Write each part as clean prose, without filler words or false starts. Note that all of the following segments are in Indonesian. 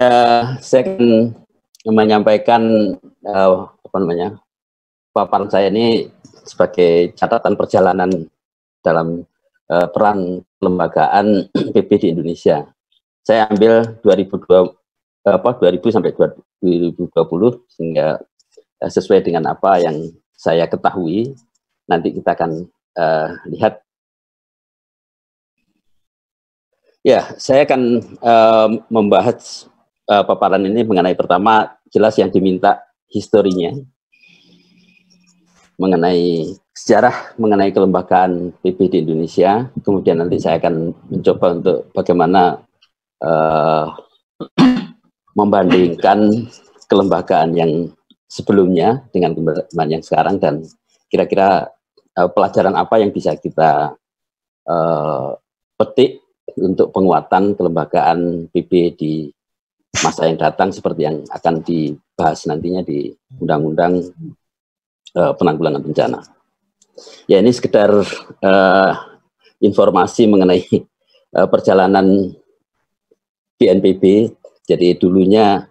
Saya akan menyampaikan apa namanya, paparan saya ini sebagai catatan perjalanan dalam peran kelembagaan PP di Indonesia. Saya ambil 2020 sampai 2020 sehingga sesuai dengan apa yang saya ketahui. Nanti kita akan lihat. Ya, saya akan membahas paparan ini mengenai pertama jelas yang diminta historinya, mengenai sejarah mengenai kelembagaan PP di Indonesia. Kemudian nanti saya akan mencoba untuk bagaimana membandingkan kelembagaan yang sebelumnya dengan kelembagaan yang sekarang, dan kira-kira pelajaran apa yang bisa kita petik untuk penguatan kelembagaan PP di masa yang datang seperti yang akan dibahas nantinya di Undang-Undang Penanggulangan Bencana. Ya, ini sekedar informasi mengenai perjalanan BNPB. Jadi dulunya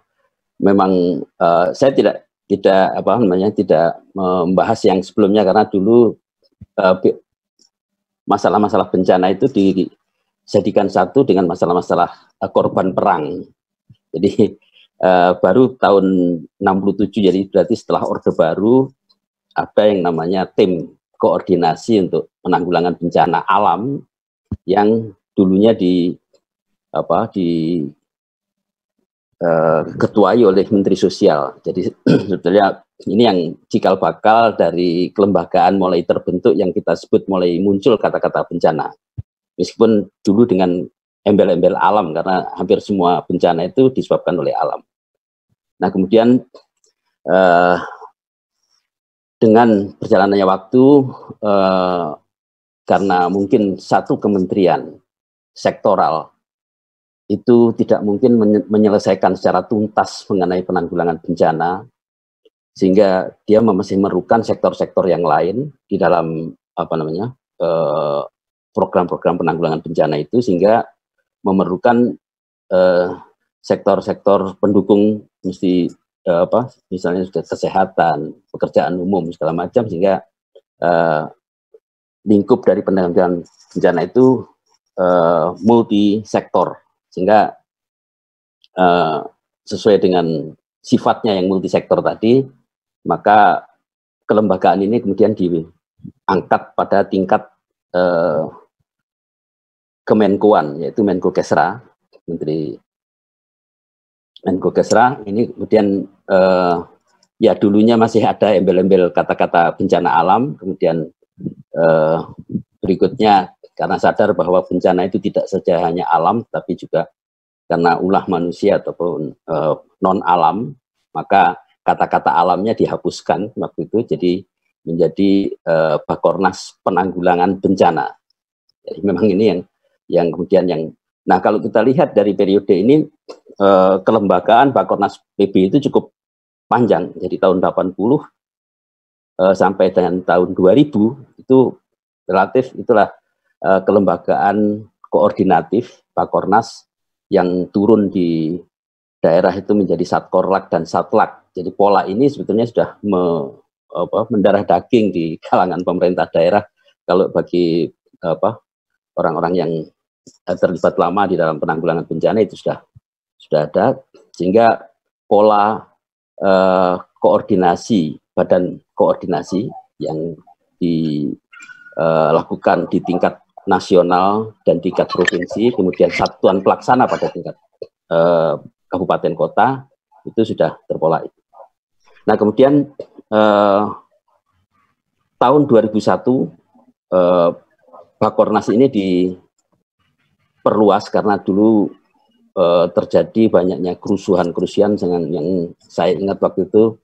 memang saya tidak membahas yang sebelumnya karena dulu masalah-masalah bencana itu dijadikan satu dengan masalah-masalah korban perang. Jadi baru tahun 67, jadi berarti setelah Orde Baru ada yang namanya tim koordinasi untuk penanggulangan bencana alam yang dulunya diketuai oleh Menteri Sosial. Jadi sebetulnya ini yang cikal bakal dari kelembagaan mulai terbentuk yang kita sebut mulai muncul kata-kata bencana. Meskipun dulu dengan embel-embel alam, karena hampir semua bencana itu disebabkan oleh alam. Nah, kemudian dengan berjalannya waktu, karena mungkin satu kementerian sektoral itu tidak mungkin menyelesaikan secara tuntas mengenai penanggulangan bencana, sehingga dia masih memerlukan sektor-sektor yang lain di dalam program-program penanggulangan bencana itu, sehingga memerlukan sektor-sektor pendukung, misalnya sudah kesehatan, pekerjaan umum segala macam, sehingga lingkup dari penanggulangan bencana itu multi sektor, sehingga sesuai dengan sifatnya yang multi sektor tadi, maka kelembagaan ini kemudian diangkat pada tingkat Kemenkoan, yaitu Menko Kesra, Menteri Menko Kesra. Ini kemudian ya dulunya masih ada embel-embel kata-kata bencana alam, kemudian berikutnya karena sadar bahwa bencana itu tidak saja hanya alam, tapi juga karena ulah manusia ataupun non alam, maka kata-kata alamnya dihapuskan waktu itu, jadi menjadi Bakornas Penanggulangan Bencana. Jadi memang ini yang kemudian nah kalau kita lihat dari periode ini, kelembagaan Bakornas PB itu cukup panjang. Jadi tahun 80 sampai dengan tahun 2000 itu relatif itulah kelembagaan koordinatif Bakornas yang turun di daerah itu menjadi Satkorlak dan Satlak. Jadi pola ini sebetulnya sudah mendarah daging di kalangan pemerintah daerah. Kalau bagi orang-orang yang terlibat lama di dalam penanggulangan bencana itu sudah ada, sehingga pola koordinasi, badan koordinasi yang dilakukan di tingkat nasional dan tingkat provinsi, kemudian satuan pelaksana pada tingkat kabupaten kota, itu sudah terpola. Nah, kemudian tahun 2001 Bakornas ini diperluas karena dulu terjadi banyaknya kerusuhan yang saya ingat waktu itu,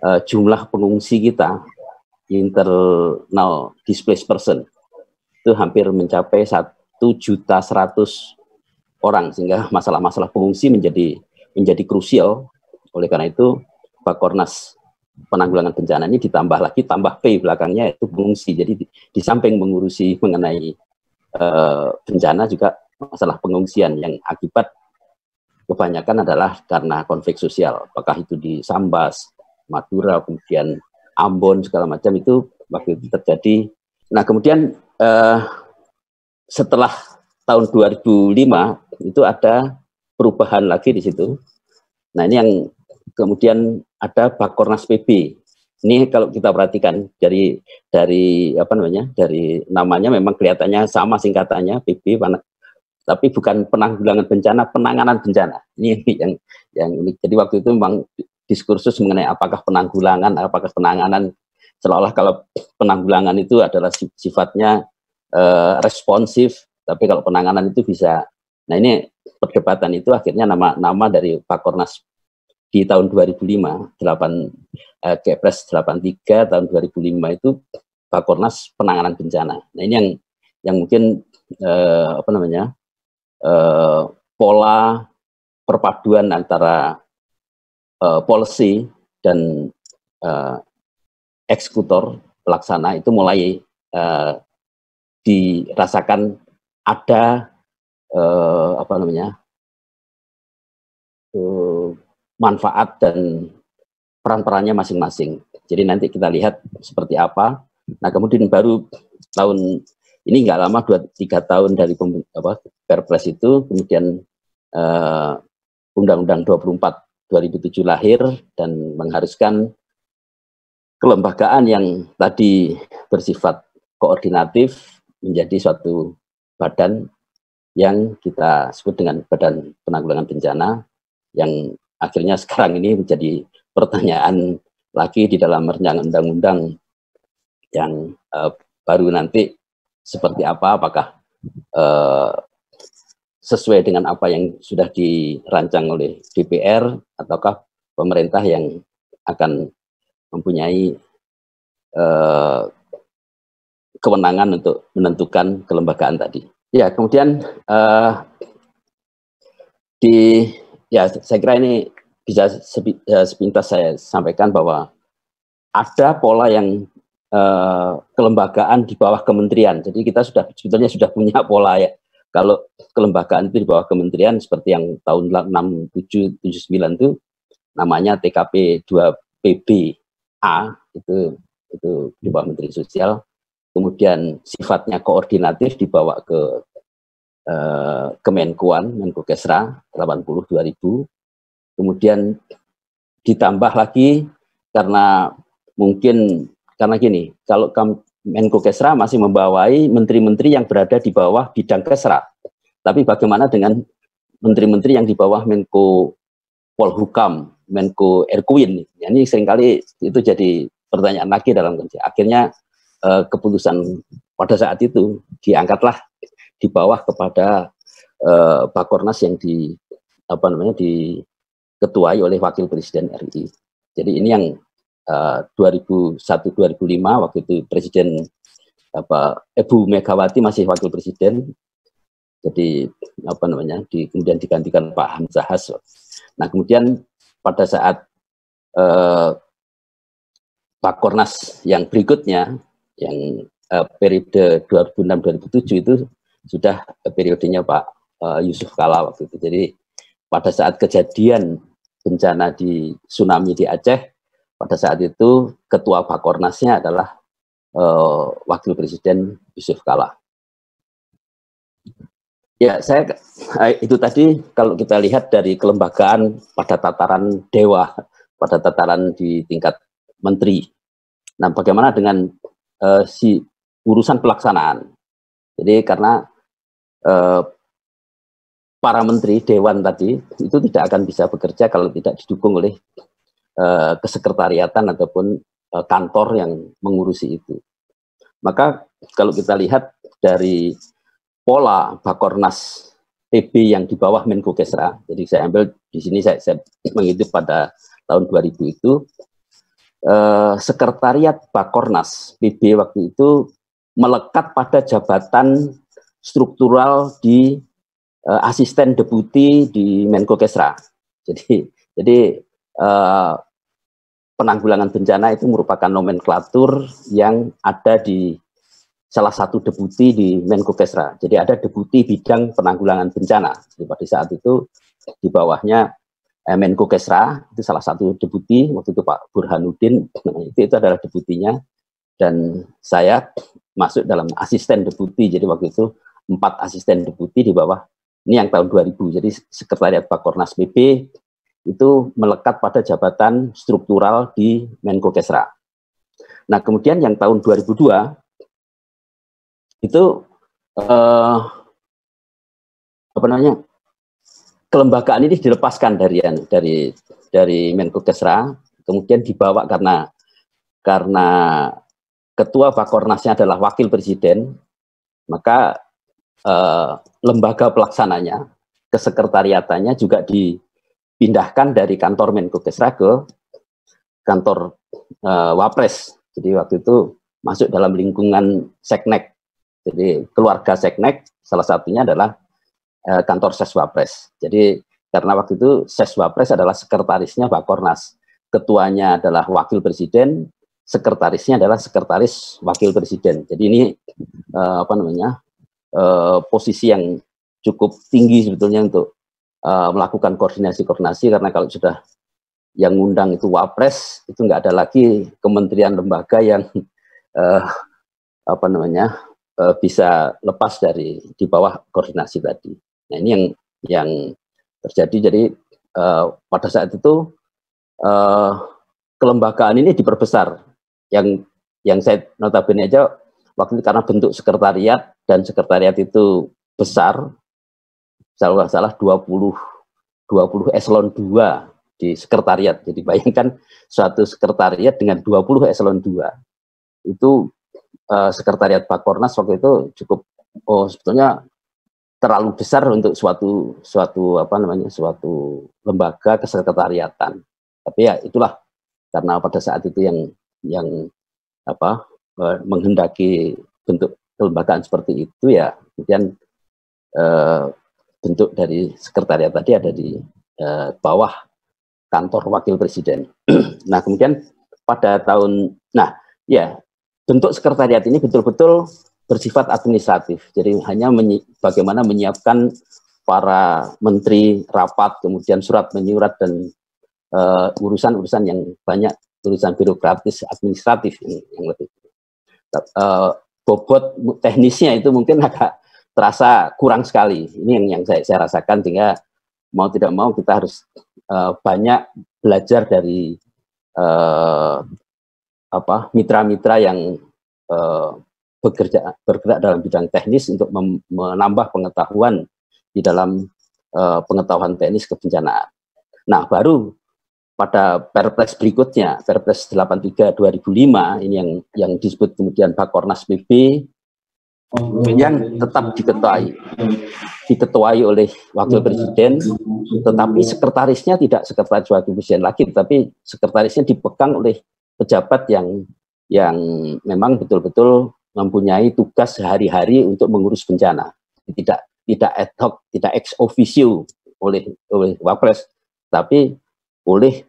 jumlah pengungsi kita, internal displaced person, itu hampir mencapai 1.100.000 orang, sehingga masalah-masalah pengungsi menjadi krusial. Oleh karena itu Bakornas Penanggulangan Bencana ini ditambah lagi, tambah P belakangnya, yaitu pengungsi. Jadi di samping mengurusi mengenai bencana, juga masalah pengungsian yang akibat kebanyakan adalah karena konflik sosial, apakah itu di Sambas, Madura, kemudian Ambon, segala macam itu waktu itu terjadi. Nah kemudian setelah tahun 2005 itu ada perubahan lagi di situ. Nah ini yang kemudian ada Bakornas PB. Ini kalau kita perhatikan dari apa namanya, dari namanya memang kelihatannya sama singkatannya PB, tapi bukan penanggulangan bencana, penanganan bencana. Ini yang unik. Jadi waktu itu memang diskursus mengenai apakah penanggulangan, apakah penanganan, seolah-olah kalau penanggulangan itu adalah sifatnya responsif, tapi kalau penanganan itu bisa. Nah ini perdebatan itu akhirnya nama dari Bakornas di tahun 2005, Kepres 83 tahun 2005 itu Bakornas penanganan bencana. Nah ini yang mungkin apa namanya, pola perpaduan antara policy dan eksekutor pelaksana itu mulai dirasakan ada apa namanya, manfaat dan peran-perannya masing-masing. Jadi nanti kita lihat seperti apa. Nah kemudian baru tahun ini nggak lama 2-3 tahun dari Perpres itu, kemudian Undang-Undang 24 2007 lahir dan mengharuskan kelembagaan yang tadi bersifat koordinatif menjadi suatu badan yang kita sebut dengan Badan Penanggulangan Bencana, yang akhirnya sekarang ini menjadi pertanyaan lagi di dalam rancangan undang-undang yang baru nanti seperti apa, apakah sesuai dengan apa yang sudah dirancang oleh DPR ataukah pemerintah yang akan mempunyai kewenangan untuk menentukan kelembagaan tadi. Ya, kemudian saya kira ini bisa sepintas saya sampaikan bahwa ada pola yang kelembagaan di bawah kementerian. Jadi kita sebetulnya sudah punya pola ya. Kalau kelembagaan itu di bawah kementerian seperti yang tahun 67 79 itu namanya TKP 2PBA, itu di bawah Menteri Sosial. Kemudian sifatnya koordinatif dibawa ke Kemenkuan, Menkukesra 80 2000. Kemudian ditambah lagi karena gini, kalau Menkukesra masih membawai menteri-menteri yang berada di bawah bidang Kesra. Tapi bagaimana dengan menteri-menteri yang di bawah Menko Polhukam, Menko Erkuin? Ya, ini seringkali itu jadi pertanyaan lagi dalam kerja. Akhirnya keputusan pada saat itu diangkatlah di bawah kepada Bakornas yang diketuai oleh Wakil Presiden RI. Jadi ini yang 2001-2005 waktu itu Presiden Ibu Megawati masih Wakil Presiden. Jadi kemudian digantikan Pak Hamzah Hassan. Nah kemudian pada saat Bakornas yang berikutnya, yang periode 2006-2007 itu sudah periodenya Pak Yusuf Kala waktu itu. Jadi pada saat kejadian bencana di tsunami di Aceh, pada saat itu ketua Bakornasnya adalah Wakil Presiden Yusuf Kala. Ya, itu tadi kalau kita lihat dari kelembagaan pada tataran dewa, pada tataran di tingkat menteri. Nah, bagaimana dengan urusan pelaksanaan? Jadi karena para menteri dewan tadi itu tidak akan bisa bekerja kalau tidak didukung oleh kesekretariatan ataupun kantor yang mengurusi itu. Maka kalau kita lihat dari pola Bakornas PB yang di bawah Menkukesra, jadi saya ambil di sini saya mengintip pada tahun 2000 itu, sekretariat Bakornas PB waktu itu melekat pada jabatan struktural di asisten deputi di Menkukesra. Jadi penanggulangan bencana itu merupakan nomenklatur yang ada di salah satu deputi di Menkukesra. Jadi ada deputi bidang penanggulangan bencana. Jadi pada saat itu di bawahnya Menko Kesra, itu salah satu deputi, waktu itu Pak Burhanuddin, itu adalah deputinya, dan saya masuk dalam asisten deputi, jadi waktu itu 4 asisten deputi di bawah, ini yang tahun 2000, jadi Sekretariat Bakornas PP itu melekat pada jabatan struktural di Menko Kesra. Nah, kemudian yang tahun 2002, itu apa namanya, kelembagaan ini dilepaskan dari Menko Kesra, kemudian dibawa karena ketua Bakornasnya adalah wakil presiden, maka lembaga pelaksananya, kesekretariatannya juga dipindahkan dari kantor Menko Kesra ke kantor Wapres. Jadi waktu itu masuk dalam lingkungan Seknek. Jadi keluarga Seknek salah satunya adalah kantor Seswapres. Jadi karena waktu itu Seswapres adalah sekretarisnya Bakornas, ketuanya adalah wakil presiden, sekretarisnya adalah sekretaris wakil presiden. Jadi ini apa namanya, posisi yang cukup tinggi sebetulnya untuk melakukan koordinasi-koordinasi, karena kalau sudah yang ngundang itu Wapres, itu nggak ada lagi kementerian lembaga yang apa namanya, bisa lepas dari di bawah koordinasi tadi. Nah, ini yang terjadi. Jadi pada saat itu kelembagaan ini diperbesar. Yang saya notabene aja waktu itu karena bentuk sekretariat, dan sekretariat itu besar, kalau nggak salah 20 eselon 2 di sekretariat. Jadi bayangkan suatu sekretariat dengan 20 eselon 2. Itu sekretariat Bakornas waktu itu cukup sebetulnya terlalu besar untuk suatu apa namanya, suatu lembaga kesekretariatan. Tapi ya itulah, karena pada saat itu yang apa menghendaki bentuk kelembagaan seperti itu, ya kemudian bentuk dari sekretariat tadi ada di bawah kantor wakil presiden. Nah, kemudian pada ya bentuk sekretariat ini betul-betul bersifat administratif. Jadi hanya bagaimana menyiapkan para menteri rapat, kemudian surat menyurat, dan urusan-urusan yang banyak, urusan birokratis administratif yang lebih. Bobot teknisnya itu mungkin agak terasa kurang sekali. Ini yang saya rasakan, sehingga mau tidak mau kita harus banyak belajar dari mitra-mitra yang bergerak dalam bidang teknis untuk menambah pengetahuan di dalam pengetahuan teknis kebencanaan. Nah, baru pada Perpres berikutnya, Perpres 83 2005, ini yang disebut kemudian Bakornas PP, yang tetap diketuai oleh wakil presiden, tetapi sekretarisnya tidak sekretaris wakil presiden lagi, tetapi sekretarisnya dipegang oleh pejabat yang memang betul-betul mempunyai tugas sehari-hari untuk mengurus bencana, tidak ad hoc, tidak ex officio oleh Wapres, tapi oleh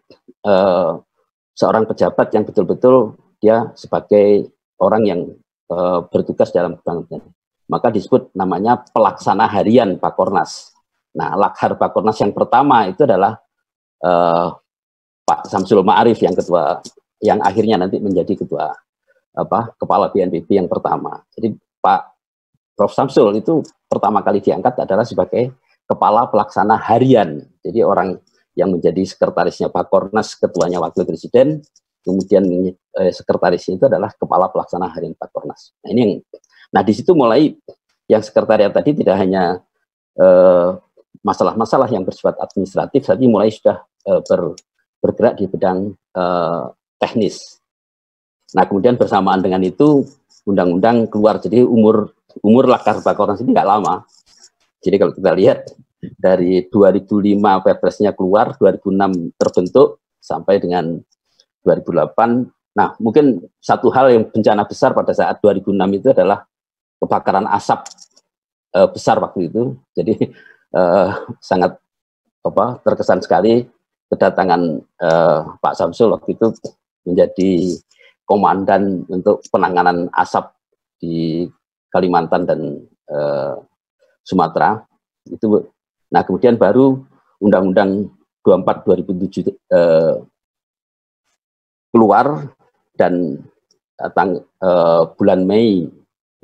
seorang pejabat yang betul-betul dia sebagai orang yang bertugas dalam bidang bencana. Maka disebut namanya pelaksana harian Bakornas. Nah, Lakhar Bakornas yang pertama itu adalah Pak Samsul Ma'arif, yang ketua, yang akhirnya nanti menjadi ketua kepala BNPB yang pertama. Jadi Pak Prof Samsul itu pertama kali diangkat adalah sebagai kepala pelaksana harian. Jadi orang yang menjadi sekretarisnya Bakornas, ketuanya wakil presiden, kemudian sekretarisnya itu adalah kepala pelaksana harian Bakornas. Nah, ini di situ mulai yang sekretariat tadi tidak hanya masalah-masalah yang bersifat administratif, tapi mulai sudah bergerak di bidang teknis. Nah, kemudian bersamaan dengan itu undang-undang keluar, jadi umur Lakhar Bakornas ini nggak lama. Jadi kalau kita lihat dari 2005 Perpresnya keluar, 2006 terbentuk sampai dengan 2008. Nah, mungkin satu hal yang bencana besar pada saat 2006 itu adalah kebakaran asap besar waktu itu. Jadi sangat terkesan sekali kedatangan Pak Samsul waktu itu menjadi komandan untuk penanganan asap di Kalimantan dan Sumatera itu. Nah, kemudian baru Undang-Undang 24 2007 keluar, dan bulan Mei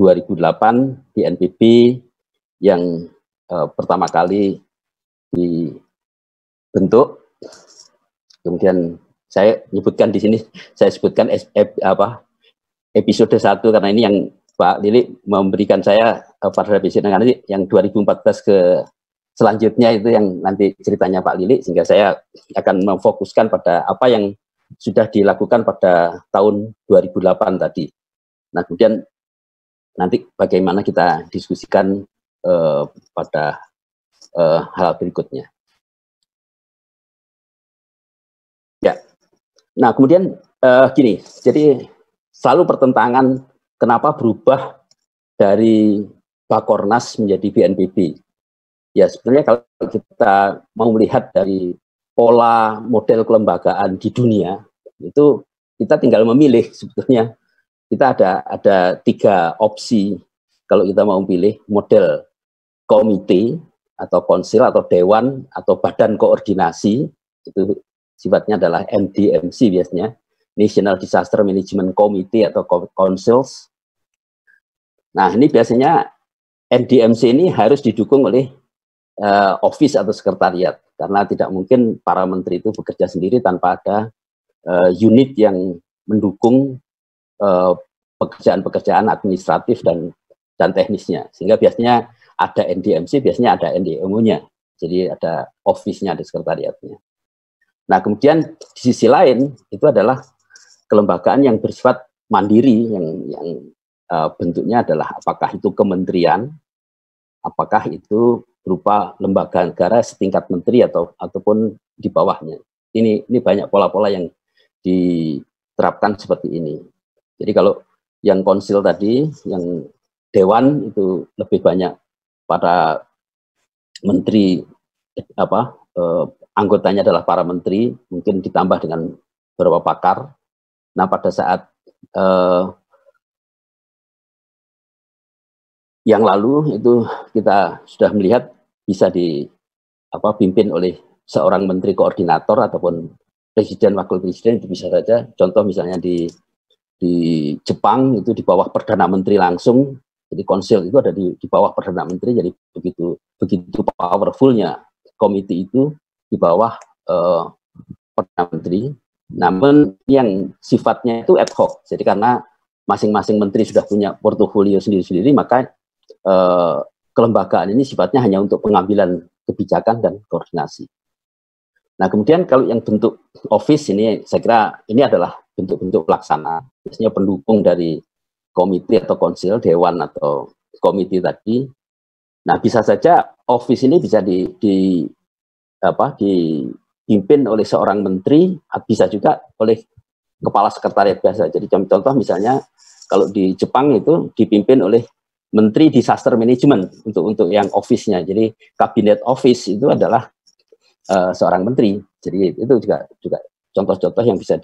2008 di NPB yang pertama kali dibentuk. Kemudian saya sebutkan di sini, saya sebutkan episode 1 karena ini yang Pak Lili memberikan saya pada episode yang 2014 ke selanjutnya, itu yang nanti ceritanya Pak Lili, sehingga saya akan memfokuskan pada apa yang sudah dilakukan pada tahun 2008 tadi. Nah, kemudian nanti bagaimana kita diskusikan pada hal berikutnya. Ya, nah kemudian gini, jadi selalu pertentangan kenapa berubah dari Bakornas menjadi BNPB. Ya sebenarnya kalau kita mau melihat dari pola model kelembagaan di dunia, itu kita tinggal memilih sebetulnya. Kita ada 3 opsi kalau kita mau pilih model komite atau konsil atau dewan atau badan koordinasi, itu sifatnya adalah NDMC biasanya, National Disaster Management Committee atau Councils. Nah ini biasanya NDMC ini harus didukung oleh office atau sekretariat, karena tidak mungkin para menteri itu bekerja sendiri tanpa ada unit yang mendukung pekerjaan-pekerjaan administratif dan teknisnya, sehingga biasanya ada NDMC, biasanya ada NDMO-nya, jadi ada office-nya, ada sekretariatnya. Nah kemudian di sisi lain itu adalah kelembagaan yang bersifat mandiri, yang bentuknya adalah apakah itu kementerian, apakah itu berupa lembaga negara setingkat menteri ataupun di bawahnya. Ini banyak pola-pola yang diterapkan seperti ini. Jadi kalau yang konsil tadi, yang dewan itu lebih banyak para menteri, anggotanya adalah para menteri, mungkin ditambah dengan beberapa pakar. Nah pada saat yang lalu itu kita sudah melihat bisa dipimpin oleh seorang menteri koordinator ataupun presiden, wakil presiden, itu bisa saja. Contoh misalnya di Jepang itu di bawah perdana menteri langsung, jadi konsil itu ada di bawah perdana menteri, jadi begitu powerfulnya komite itu di bawah perdana menteri. Namun yang sifatnya itu ad hoc, jadi karena masing-masing menteri sudah punya portofolio sendiri-sendiri, maka kelembagaan ini sifatnya hanya untuk pengambilan kebijakan dan koordinasi. Nah kemudian kalau yang bentuk office ini, saya kira ini adalah bentuk-bentuk pelaksana, biasanya pendukung dari komite atau konsil, dewan atau komite tadi. Nah bisa saja office ini bisa dipimpin oleh seorang menteri, bisa juga oleh kepala sekretariat biasa. Jadi contoh misalnya kalau di Jepang itu dipimpin oleh Menteri Disaster Management untuk yang office-nya. Jadi kabinet office itu adalah seorang menteri. Jadi itu juga contoh-contoh yang bisa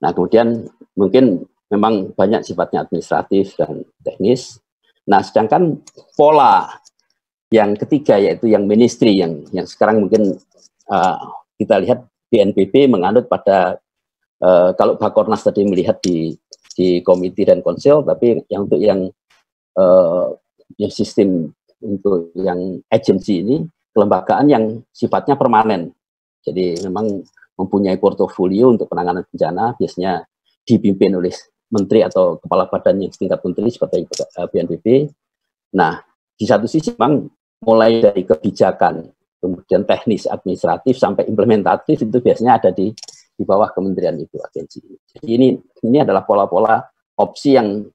Nah kemudian mungkin memang banyak sifatnya administratif dan teknis. Nah sedangkan pola yang ketiga yaitu yang ministry, yang sekarang mungkin kita lihat BNPB menganut pada kalau Bakornas tadi melihat di komite dan konsil, tapi yang untuk yang sistem untuk yang agensi ini kelembagaan yang sifatnya permanen. Jadi memang mempunyai portofolio untuk penanganan bencana, biasanya dipimpin oleh menteri atau kepala badan yang setingkat menteri seperti BNPB. Nah, di satu sisi memang mulai dari kebijakan, kemudian teknis, administratif sampai implementatif itu biasanya ada di bawah kementerian itu, agensi. Jadi ini adalah pola-pola opsi yang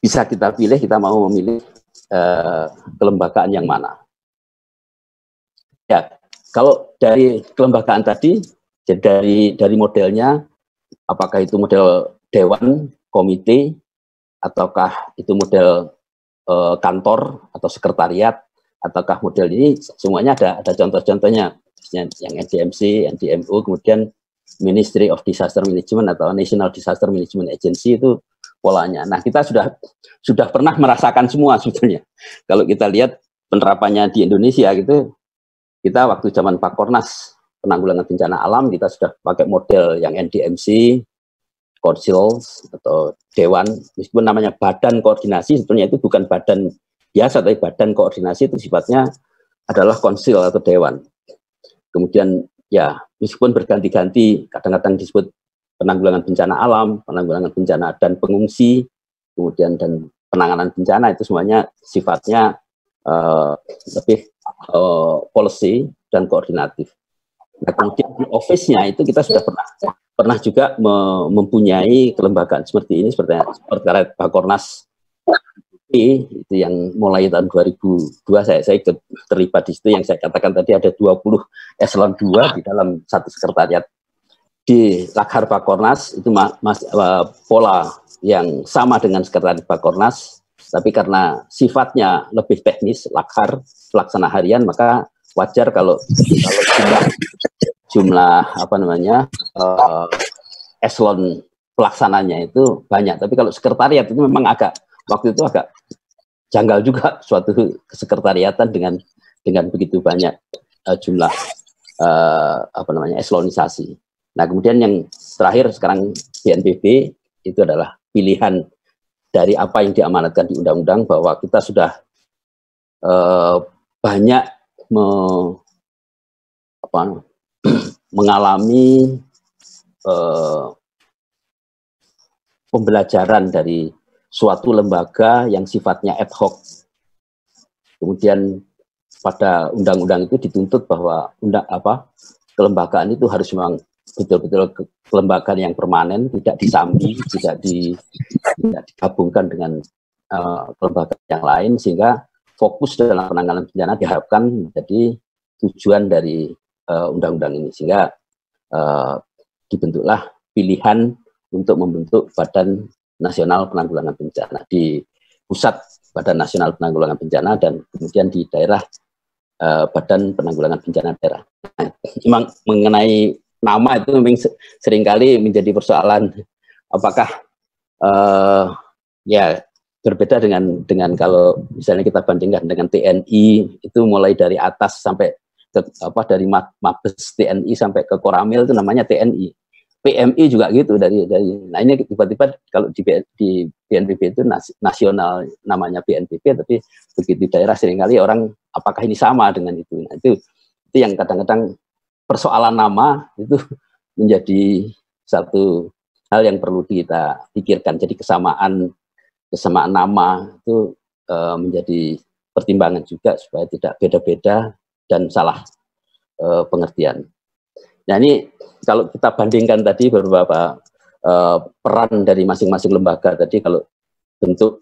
bisa kita pilih, kita mau memilih kelembagaan yang mana. Ya, kalau dari kelembagaan tadi, jadi dari modelnya, apakah itu model dewan, komite, ataukah itu model kantor atau sekretariat, ataukah model ini, semuanya ada contoh-contohnya, yang NDMC, NDMO, kemudian Ministry of Disaster Management atau National Disaster Management Agency, itu polanya. Nah, kita sudah pernah merasakan semua sebetulnya. Kalau kita lihat penerapannya di Indonesia gitu, kita waktu zaman Pakornas penanggulangan bencana alam kita sudah pakai model yang NDMC, Councils atau Dewan, meskipun namanya badan koordinasi, sebetulnya itu bukan badan biasa, tapi badan koordinasi itu sifatnya adalah konsil atau dewan. Kemudian ya, meskipun berganti-ganti, kadang-kadang disebut penanggulangan bencana alam, penanggulangan bencana dan pengungsi, kemudian dan penanganan bencana, itu semuanya sifatnya lebih policy dan koordinatif. Nah, kemudian di office-nya itu kita sudah pernah juga mempunyai kelembagaan seperti ini, seperti Pakornas itu yang mulai tahun 2002 saya ikut terlibat di situ, yang saya katakan tadi ada 20 eselon 2 di dalam satu sekretariat. Di Lakhar Pakornas itu pola yang sama dengan sekretariat Pakornas, tapi karena sifatnya lebih teknis, Lakhar pelaksana harian, maka wajar kalau jumlah apa namanya eselon pelaksananya itu banyak. Tapi kalau sekretariat itu memang waktu itu agak janggal juga suatu kesekretariatan dengan begitu banyak jumlah apa namanya eselonisasi. Nah, kemudian yang terakhir sekarang BNPB itu adalah pilihan dari apa yang diamanatkan di undang-undang, bahwa kita sudah banyak mengalami pembelajaran dari suatu lembaga yang sifatnya ad hoc. Kemudian pada undang-undang itu dituntut bahwa kelembagaan itu harus memang betul-betul kelembagaan yang permanen, tidak disambi, tidak digabungkan dengan kelembagaan yang lain, sehingga fokus dalam penanganan bencana diharapkan menjadi tujuan dari undang-undang ini, sehingga dibentuklah pilihan untuk membentuk Badan Nasional Penanggulangan Bencana di pusat, Badan Nasional Penanggulangan Bencana, dan kemudian di daerah Badan Penanggulangan Bencana Daerah. Nah, memang mengenai nama itu memang seringkali menjadi persoalan, apakah ya berbeda dengan kalau misalnya kita bandingkan dengan TNI, itu mulai dari atas sampai dari Mabes TNI sampai ke Koramil itu namanya TNI. PMI juga gitu nah ini tiba-tiba kalau di BNPB itu nasional namanya BNPB, tapi begitu daerah seringkali orang apakah ini sama dengan itu. Nah, itu yang kadang-kadang persoalan nama itu menjadi satu hal yang perlu kita pikirkan. Jadi kesamaan nama itu menjadi pertimbangan juga supaya tidak beda-beda dan salah pengertian. Nah, ini kalau kita bandingkan tadi beberapa peran dari masing-masing lembaga tadi, kalau bentuk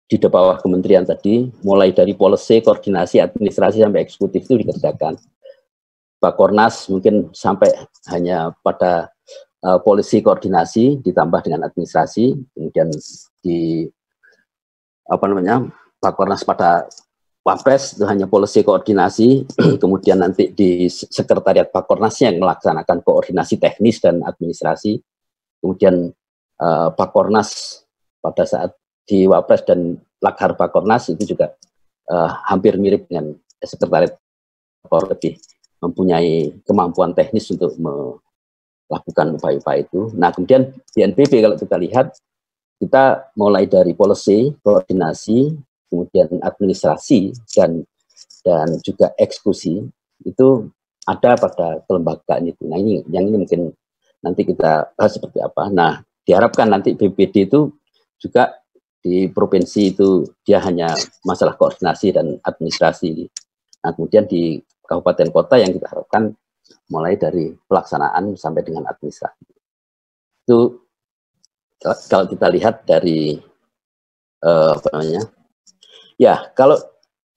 di bawah kementerian tadi, mulai dari policy, koordinasi, administrasi sampai eksekutif itu dikerjakan. Pakornas mungkin sampai hanya pada policy, koordinasi ditambah dengan administrasi, kemudian di Pakornas pada Wapres itu hanya policy koordinasi, kemudian nanti di sekretariat Pakornas yang melaksanakan koordinasi teknis dan administrasi, kemudian Pakornas pada saat di Wapres dan Lakhar Pakornas itu juga hampir mirip dengan sekretariat, lebih mempunyai kemampuan teknis untuk melakukan upaya-upaya itu. Nah, kemudian BNPB kalau kita lihat, kita mulai dari policy, koordinasi, kemudian administrasi dan juga eksekusi itu ada pada kelembagaan itu. Nah, ini mungkin nanti kita bahas seperti apa. Nah, diharapkan nanti BPD itu juga di provinsi itu dia hanya masalah koordinasi dan administrasi. Nah, kemudian di kabupaten kota yang kita harapkan mulai dari pelaksanaan sampai dengan administrasi. Itu kalau kita lihat dari ya, kalau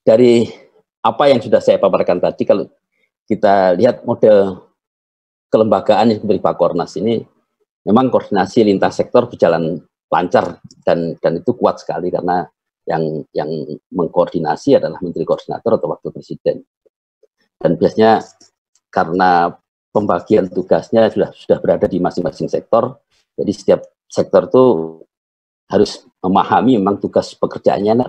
dari apa yang sudah saya paparkan tadi, kalau kita lihat model kelembagaan yang diberi Pakornas ini, memang koordinasi lintas sektor berjalan lancar dan itu kuat sekali, karena yang mengkoordinasi adalah Menteri Koordinator atau Wakil Presiden. Dan biasanya karena pembagian tugasnya sudah berada di masing-masing sektor, jadi setiap sektor itu harus memahami memang tugas pekerjaannya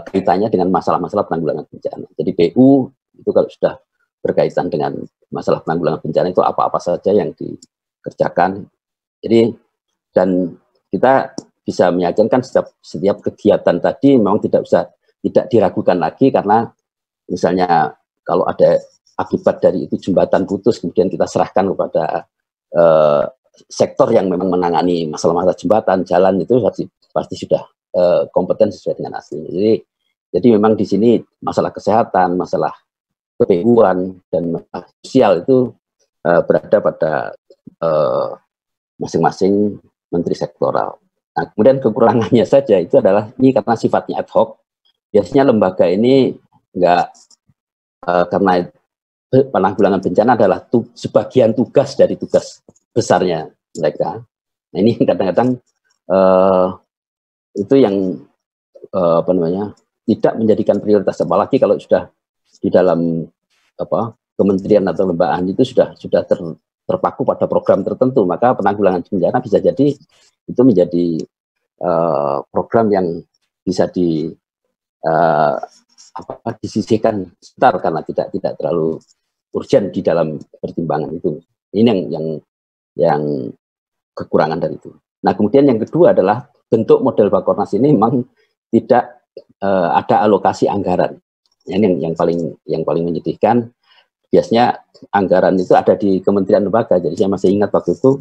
kaitannya dengan masalah-masalah penanggulangan bencana. Jadi PU itu kalau sudah berkaitan dengan masalah penanggulangan bencana itu apa-apa saja yang dikerjakan. Jadi dan kita bisa meyakinkan setiap kegiatan tadi memang tidak diragukan lagi, karena misalnya kalau ada akibat dari itu jembatan putus, kemudian kita serahkan kepada sektor yang memang menangani masalah-masalah jembatan, jalan, itu pasti sudah kompeten sesuai dengan aslinya. Jadi memang di sini masalah kesehatan, masalah kepeguan dan masalah sosial itu berada pada masing-masing menteri sektoral. Nah, kemudian kekurangannya saja itu adalah ini karena sifatnya ad hoc. Biasanya lembaga ini karena penanggulangan bencana adalah sebagian tugas dari tugas besarnya mereka. Nah, ini kadang-kadang itu yang tidak menjadikan prioritas, apalagi kalau sudah di dalam kementerian atau lembagaan itu sudah terpaku pada program tertentu, maka penanggulangan bencana bisa jadi itu menjadi program yang bisa disisihkan sebentar karena tidak terlalu urgent di dalam pertimbangan itu. Ini yang kekurangan dari itu. Nah, kemudian yang kedua adalah bentuk model Bakornas ini memang tidak ada alokasi anggaran. Ini yang paling menyedihkan. Biasanya anggaran itu ada di kementerian lembaga. Jadi saya masih ingat waktu itu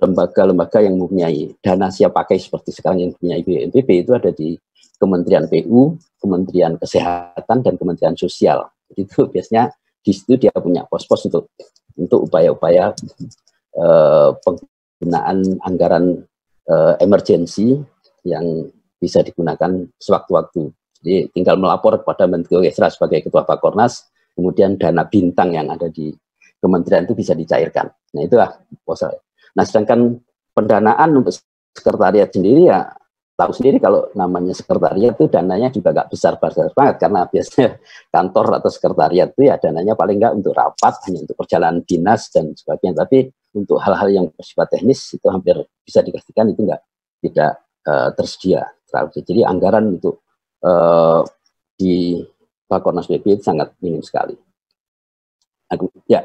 lembaga-lembaga yang mempunyai dana siap pakai seperti sekarang yang punya BNPB itu ada di Kementerian PU, Kementerian Kesehatan, dan Kementerian Sosial. Jadi itu biasanya di situ dia punya pos-pos untuk upaya-upaya penggunaan anggaran emergensi yang bisa digunakan sewaktu-waktu. Jadi tinggal melapor kepada Menteri Kesra sebagai Ketua Bakornas, kemudian dana bintang yang ada di kementerian itu bisa dicairkan. Nah, itulah poselnya. Nah, sedangkan pendanaan untuk sekretariat sendiri ya tahu sendiri kalau namanya sekretariat itu dananya juga nggak besar-besar banget, karena biasanya kantor atau sekretariat itu ya dananya paling nggak untuk rapat, hanya untuk perjalanan dinas dan sebagainya. Tapi untuk hal-hal yang bersifat teknis itu hampir bisa dikatakan itu tidak tersedia. Jadi anggaran untuk di Bakornas BP itu sangat minim sekali. Ya.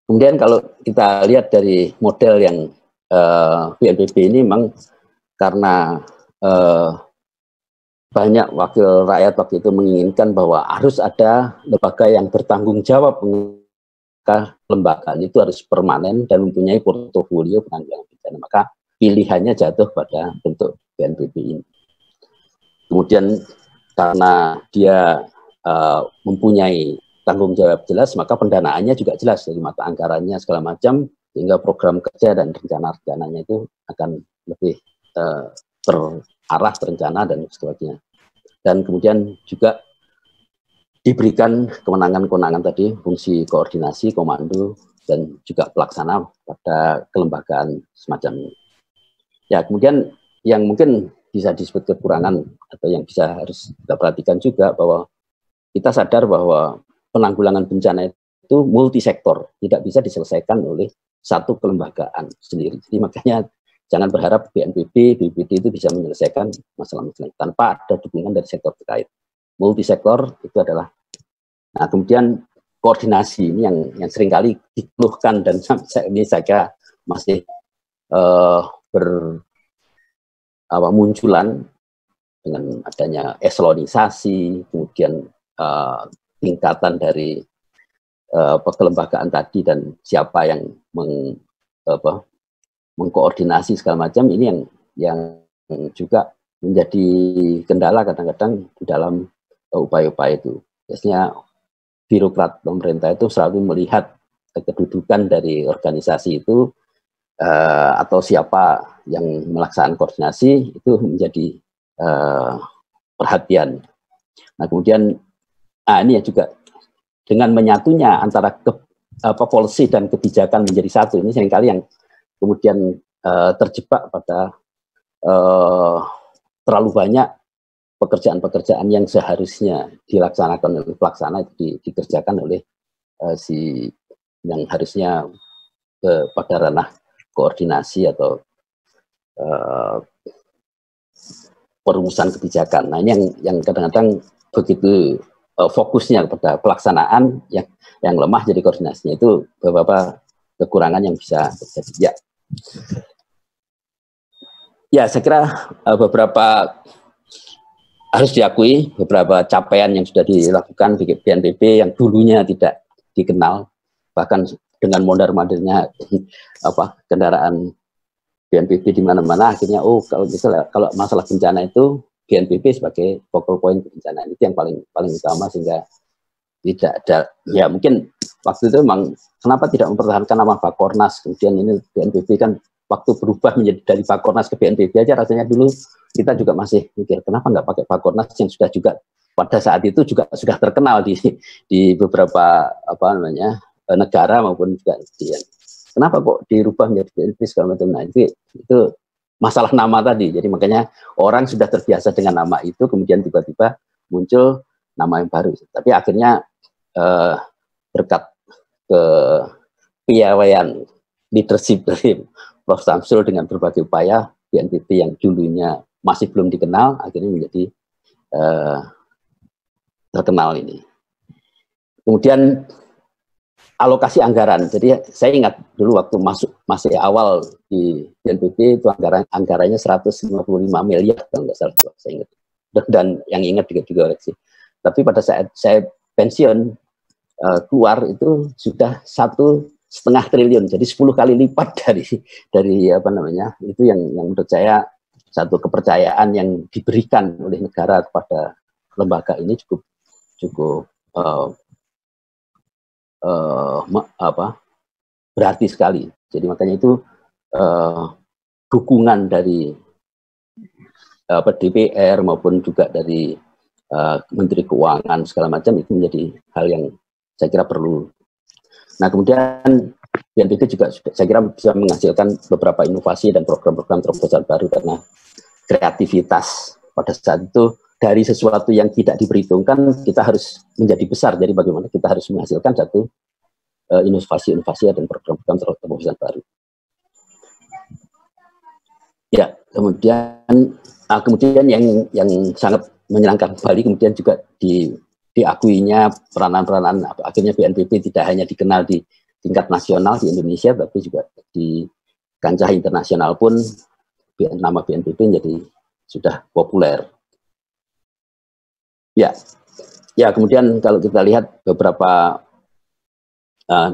Kemudian kalau kita lihat dari model yang BNPB ini memang karena banyak wakil rakyat waktu itu menginginkan bahwa harus ada lembaga yang bertanggung jawab, lembaga itu harus permanen dan mempunyai portofolio penanggulangan bencana, maka pilihannya jatuh pada bentuk BNPB ini. Kemudian karena dia mempunyai tanggung jawab jelas, maka pendanaannya juga jelas dari mata anggarannya segala macam, sehingga program kerja dan rencana-rencananya itu akan lebih terarah, terencana dan sebagainya. Dan kemudian juga diberikan kewenangan-kewenangan tadi, fungsi koordinasi, komando, dan juga pelaksana pada kelembagaan semacam ini. Ya, kemudian yang mungkin bisa disebut kekurangan atau yang harus kita perhatikan juga bahwa kita sadar bahwa penanggulangan bencana itu multisektor, tidak bisa diselesaikan oleh satu kelembagaan sendiri. Jadi makanya jangan berharap BNPB, BPD itu bisa menyelesaikan masalah-masalah tanpa ada dukungan dari sektor terkait. Multisektor itu adalah. Nah, kemudian koordinasi ini yang seringkali dikeluhkan dan ini saya masih munculan dengan adanya eselonisasi, kemudian tingkatan dari kelembagaan tadi dan siapa yang mengkoordinasi segala macam, ini yang juga menjadi kendala kadang-kadang di dalam upaya-upaya itu. Biasanya birokrat pemerintah itu selalu melihat kedudukan dari organisasi itu atau siapa yang melaksanakan koordinasi itu menjadi perhatian. Nah, kemudian ini juga dengan menyatunya antara policy dan kebijakan menjadi satu, ini seringkali yang kemudian terjebak pada terlalu banyak pekerjaan-pekerjaan yang seharusnya dilaksanakan oleh pelaksana itu dikerjakan oleh si yang harusnya pada ranah koordinasi atau perumusan kebijakan. Nah, ini yang kadang-kadang begitu fokusnya kepada pelaksanaan yang lemah, jadi koordinasinya itu beberapa kekurangan yang bisa terjadi. Ya, saya kira beberapa harus diakui beberapa capaian yang sudah dilakukan di BNPB yang dulunya tidak dikenal, bahkan dengan mondar-mandirnya kendaraan BNPB di mana-mana, akhirnya kalau masalah bencana itu BNPB sebagai focal point bencana itu yang paling utama, sehingga tidak ada, ya mungkin waktu itu memang kenapa tidak mempertahankan nama Bakornas, kemudian ini BNPB kan waktu berubah menjadi dari Bakornas ke BNPB aja, rasanya dulu kita juga masih mikir kenapa nggak pakai Bakornas yang sudah juga pada saat itu juga sudah terkenal di beberapa negara maupun juga kenapa kok dirubah menjadi BNPB segala macam. Nah, itu masalah nama tadi. Jadi makanya orang sudah terbiasa dengan nama itu, kemudian tiba-tiba muncul nama yang baru. Tapi akhirnya berkat kepiawaian leadership dari Prof. Samsul dengan berbagai upaya, BNPB yang dulunya masih belum dikenal akhirnya menjadi terkenal ini. Kemudian alokasi anggaran. Jadi saya ingat dulu waktu masih awal di BNPB itu anggarannya 155 miliar kalau nggak salah, saya ingat. Dan yang ingat juga sih. Tapi pada saat saya pensiun keluar itu sudah 1,5 triliun, jadi 10 kali lipat dari itu yang menurut saya satu kepercayaan yang diberikan oleh negara kepada lembaga ini cukup berarti sekali. Jadi makanya itu dukungan dari DPR maupun juga dari Menteri Keuangan segala macam itu menjadi hal yang saya kira perlu. Nah, kemudian BNPB juga saya kira bisa menghasilkan beberapa inovasi dan program-program terobosan baru karena kreativitas pada saat itu dari sesuatu yang tidak diperhitungkan kita harus menjadi besar. Jadi bagaimana kita harus menghasilkan satu inovasi-inovasi dan program-program terobosan baru. Ya, kemudian yang sangat menyenangkan kembali kemudian juga diakuinya peranan-peranan akhirnya BNPB tidak hanya dikenal di tingkat nasional di Indonesia, tapi juga di kancah internasional pun nama BNPB jadi sudah populer. Ya, kemudian kalau kita lihat beberapa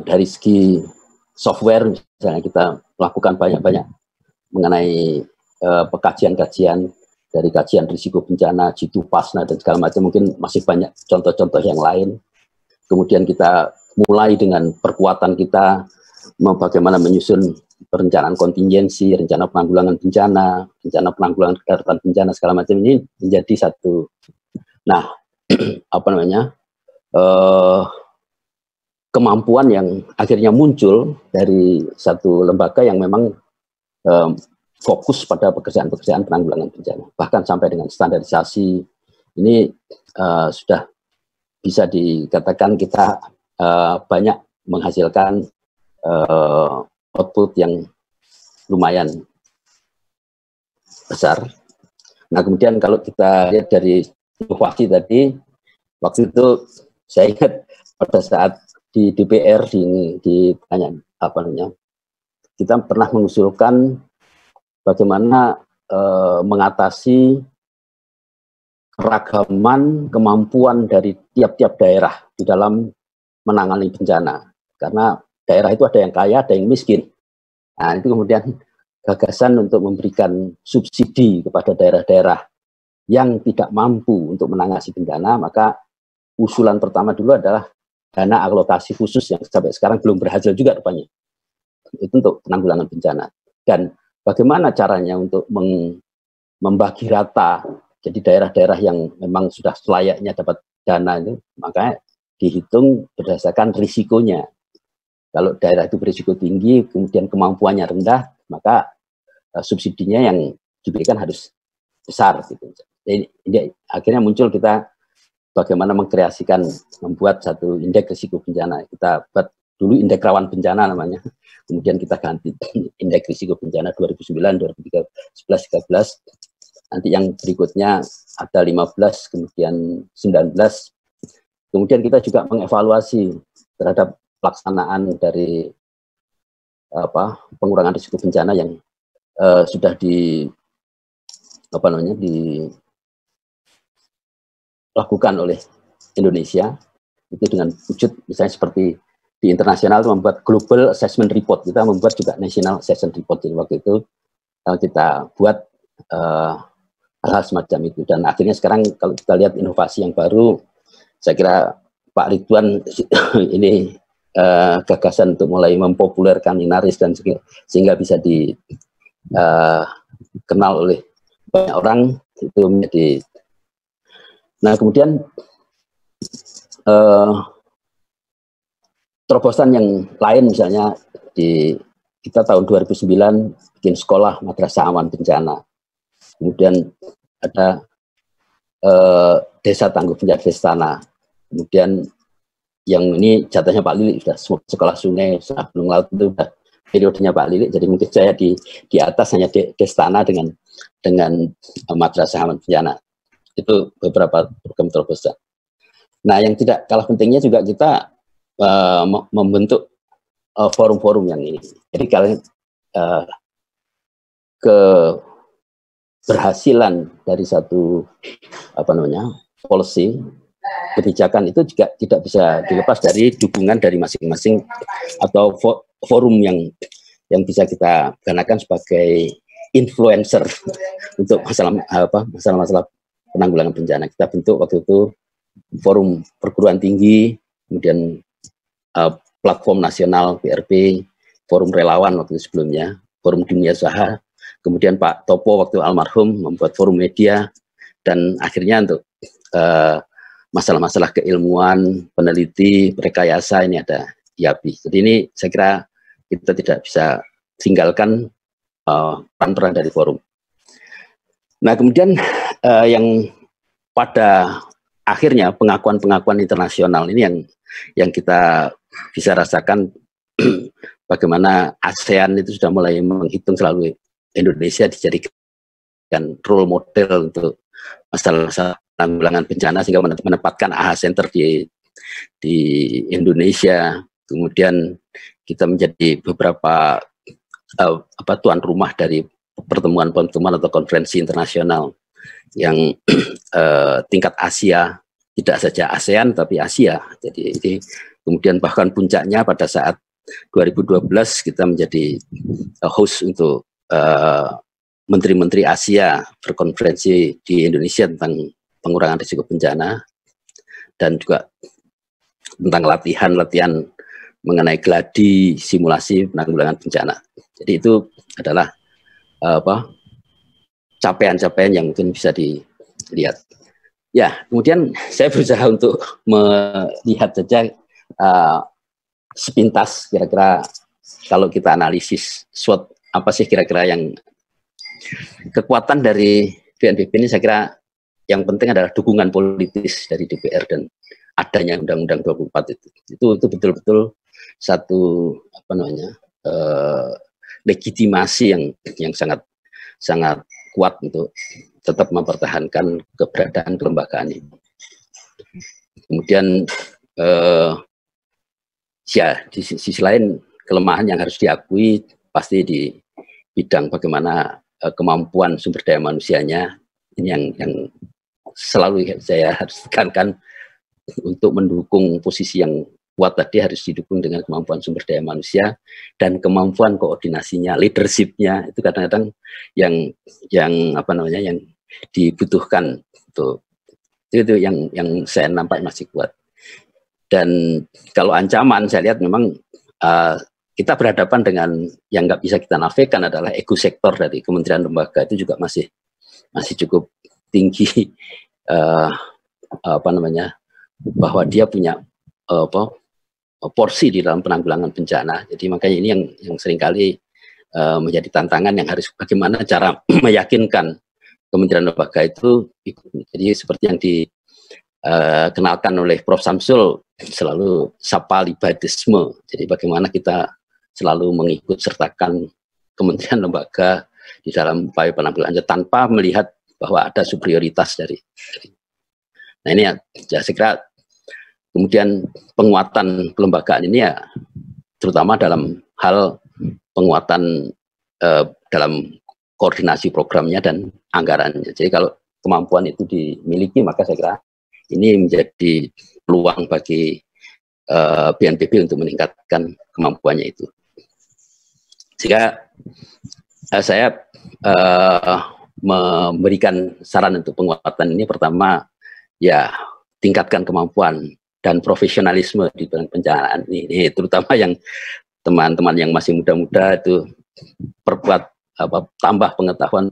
dari segi software, misalnya kita melakukan banyak-banyak mengenai pekajian-kajian dari kajian risiko bencana, Jitu Pasna dan segala macam, mungkin masih banyak contoh-contoh yang lain. Kemudian kita mulai dengan perkuatan kita, bagaimana menyusun perencanaan kontingensi, rencana penanggulangan bencana, rencana penanggulangan kedaruratan bencana segala macam ini menjadi satu. Nah, kemampuan yang akhirnya muncul dari satu lembaga yang memang fokus pada pekerjaan-pekerjaan penanggulangan bencana, bahkan sampai dengan standarisasi ini sudah bisa dikatakan kita banyak menghasilkan output yang lumayan besar. Nah, kemudian kalau kita lihat dari inovasi tadi, waktu itu saya ingat pada saat di DPR ditanya kita pernah mengusulkan bagaimana mengatasi keragaman kemampuan dari tiap-tiap daerah di dalam menangani bencana. Karena daerah itu ada yang kaya, ada yang miskin. Nah, itu kemudian gagasan untuk memberikan subsidi kepada daerah-daerah yang tidak mampu untuk menangani bencana, maka usulan pertama dulu adalah dana alokasi khusus yang sampai sekarang belum berhasil juga rupanya. Itu untuk penanggulangan bencana. Dan bagaimana caranya untuk membagi rata, jadi daerah-daerah yang memang sudah selayaknya dapat dana itu, makanya dihitung berdasarkan risikonya. Kalau daerah itu berisiko tinggi, kemudian kemampuannya rendah, maka subsidinya yang diberikan harus besar. Gitu. Jadi akhirnya muncul kita bagaimana membuat satu indeks risiko bencana. Kita buat dulu indeks rawan bencana namanya. Kemudian kita ganti indeks risiko bencana 2009, 2011, 2013. nanti yang berikutnya ada 15, kemudian 19. Kemudian kita juga mengevaluasi terhadap pelaksanaan dari pengurangan risiko bencana yang sudah dilakukan oleh Indonesia, itu dengan wujud misalnya seperti di internasional membuat Global Assessment Report, kita membuat juga National Assessment Report. Jadi waktu itu kita buat hal-hal semacam itu, dan akhirnya sekarang kalau kita lihat inovasi yang baru, saya kira Pak Ridwan ini gagasan untuk mulai mempopulerkan Inaris dan sehingga bisa dikenal oleh banyak orang, itu menjadi. Nah, kemudian terobosan yang lain, misalnya kita tahun 2009 bikin sekolah madrasah aman bencana, kemudian ada desa tangguh bencana Destana, kemudian yang ini jatahnya Pak Lilik, sudah sekolah sungai gunung laut itu sudah periodenya Pak Lilik, jadi mungkin saya di atas hanya Destana dengan madrasah aman bencana. Itu beberapa program terobosan. Nah, yang tidak kalah pentingnya juga kita membentuk forum-forum yang ini. Jadi kalian keberhasilan dari satu policy kebijakan itu juga tidak bisa dilepas dari dukungan dari masing-masing atau forum yang bisa kita gunakan sebagai influencer untuk masalah-masalah penanggulangan bencana. Kita bentuk waktu itu forum perguruan tinggi, kemudian platform nasional PRP, forum relawan waktu itu sebelumnya, forum dunia usaha, kemudian Pak Topo waktu almarhum membuat forum media, dan akhirnya untuk masalah-masalah keilmuan, peneliti, rekayasa ini ada IAPI. Jadi ini saya kira kita tidak bisa tinggalkan peran-peran dari forum. Nah, kemudian yang pada akhirnya pengakuan-pengakuan internasional ini yang kita bisa rasakan bagaimana ASEAN itu sudah mulai menghitung selalu Indonesia dijadikan role model untuk masalah penanggulangan bencana, sehingga menempatkan AHA Center di Indonesia. Kemudian kita menjadi beberapa tuan rumah dari pertemuan-pertemuan atau konferensi internasional yang tingkat Asia, tidak saja ASEAN tapi Asia. Jadi kemudian bahkan puncaknya pada saat 2012 kita menjadi host untuk menteri-menteri Asia berkonferensi di Indonesia tentang pengurangan risiko bencana dan juga tentang latihan mengenai gladi simulasi penanggulangan bencana. Jadi itu adalah capaian-capaian yang mungkin bisa dilihat. Ya, kemudian saya berusaha untuk melihat saja sepintas kira-kira kalau kita analisis SWOT, apa sih kira-kira yang kekuatan dari BNPB ini. Saya kira yang penting adalah dukungan politis dari DPR dan adanya Undang-Undang 24 itu betul-betul satu legitimasi yang sangat kuat untuk tetap mempertahankan keberadaan kelembagaan ini. Kemudian ya di sisi lain kelemahan yang harus diakui pasti di bidang bagaimana kemampuan sumber daya manusianya ini yang selalu saya harus tekankan. Untuk mendukung posisi yang kuat tadi harus didukung dengan kemampuan sumber daya manusia dan kemampuan koordinasinya, leadershipnya itu kadang-kadang yang dibutuhkan untuk itu yang saya nampak masih kuat. Dan kalau ancaman saya lihat memang kita berhadapan dengan yang nggak bisa kita nafikan adalah ego sektor dari kementerian lembaga, itu juga masih cukup tinggi bahwa dia punya porsi di dalam penanggulangan bencana. Jadi makanya ini yang seringkali menjadi tantangan yang harus bagaimana cara meyakinkan kementerian lembaga itu ikut. Jadi seperti yang dikenalkan oleh Prof. Samsul, selalu sapalibadisme. Jadi bagaimana kita selalu mengikut sertakan kementerian lembaga di dalam upaya penanggulangan tanpa melihat bahwa ada superioritas dari. Nah ini ya saya kira kemudian penguatan kelembagaan ini ya terutama dalam hal penguatan dalam koordinasi programnya dan anggarannya. Jadi kalau kemampuan itu dimiliki, maka saya kira ini menjadi peluang bagi BNPB untuk meningkatkan kemampuannya itu. Jika saya memberikan saran untuk penguatan ini, pertama ya tingkatkan kemampuan dan profesionalisme di bidang perencanaan ini, terutama yang teman-teman yang masih muda-muda itu perbuat tambah pengetahuan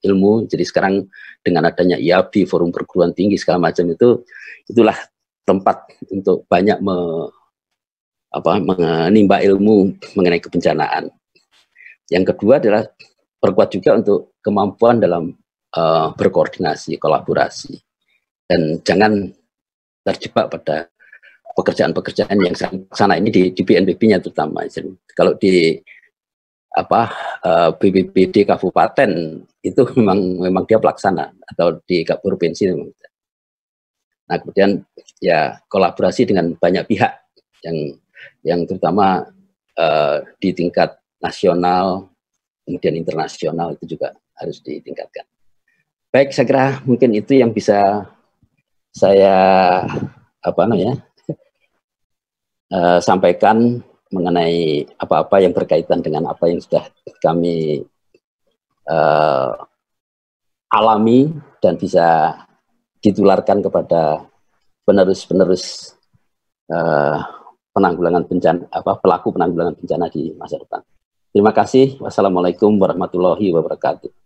ilmu. Jadi sekarang dengan adanya IAB, forum perguruan tinggi segala macam itulah tempat untuk banyak menimba ilmu mengenai kebencanaan. Yang kedua adalah perkuat juga untuk kemampuan dalam berkoordinasi, kolaborasi, dan jangan terjebak pada pekerjaan-pekerjaan yang sana ini di BNPB-nya terutama. Jadi, kalau di BPBD kabupaten itu memang dia pelaksana, atau di provinsi. Nah kemudian ya kolaborasi dengan banyak pihak yang terutama di tingkat nasional, kemudian internasional itu juga harus ditingkatkan. Baik, saya kira mungkin itu yang bisa saya sampaikan mengenai apa-apa yang berkaitan dengan apa yang sudah kami alami dan bisa ditularkan kepada penerus-penerus penanggulangan bencana, pelaku penanggulangan bencana di masa depan. Terima kasih. Wassalamualaikum warahmatullahi wabarakatuh.